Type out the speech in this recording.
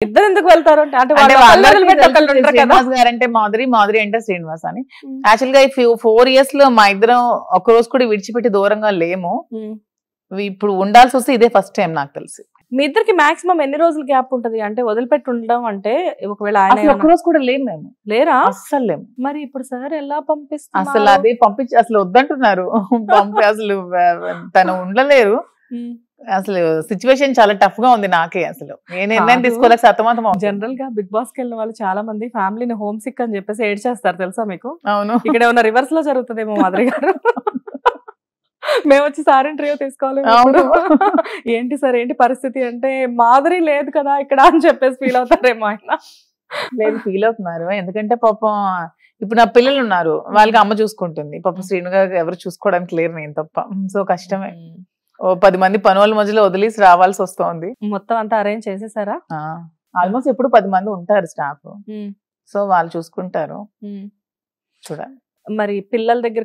ఇద్దరు ఎందుకు వెళ్తారు అంటే అంటే శ్రీనివాస్ గారు అంటే మాధురి, మాధురి అంటే శ్రీనివాస్ అని. యాక్చువల్ గా 4 years లో మా ఇద్దరం ఒక రోజు కూడా విడిచిపెట్టి దూరంగా లేము. ఇప్పుడు ఉండాల్సి వస్తే ఇదే ఫస్ట్ టైం నాకు తెలిసి. మీ ఇద్దరికి మాక్సిమం ఎన్ని రోజులు గ్యాప్ ఉంటది? అంటే వదిలిపెట్టి ఉండడం అంటే ఒకవేళ ఆయన ఒక్క రోజు కూడా లేము మేము. లేరా? అస్సలు లేము. మరి ఇప్పుడు సార్ ఎలా పంపిస్తారు? అసలు అదే పంపించి అసలు వద్దంటున్నారు. అసలు తను ఉండలేరు. అసలు సిచ్యువేషన్ చాలా టఫ్ గా ఉంది నాకే. అసలు నేను నిర్ణయం తీసుకోలేక సతమతం. జనరల్ గా బిగ్ బాస్ కి వెళ్ళిన వాళ్ళు చాలా మంది ఫ్యామిలీని హోమ్ సిక్ అని చెప్పేసి ఏడ్ చేస్తారు తెలుసా మీకు? అవును. ఇక్కడ ఏమన్నా రివర్స్ లో జరుగుతుందేమో మాధురి గారు. మేము వచ్చి సార్ ఇంటర్వ్యూ తీసుకోవాలి. ఏంటి సార్ ఏంటి పరిస్థితి అంటే మాధురి లేదు కదా ఇక్కడ అని చెప్పేసి ఫీల్ అవుతారేమో ఆయన. లేదు, ఫీల్ అవుతున్నారు. ఎందుకంటే పాపం ఇప్పుడు నా పిల్లలు ఉన్నారు, వాళ్ళకి అమ్మ చూసుకుంటుంది. పాపం శ్రీను గారు ఎవరు చూసుకోవడానికి లేరు, నేను తప్ప. సో కష్టమే. 10 మంది పనుల మధ్యలో వదిలేసి రావాల్సి వస్తుంది. మొత్తం అంతా అరేంజ్ చేసేసారా? ఆల్మోస్ట్ ఎప్పుడు 10 మంది ఉంటారు స్టాఫ్. సో వాళ్ళు చూసుకుంటారు. చూడాలి. మరి పిల్లల దగ్గర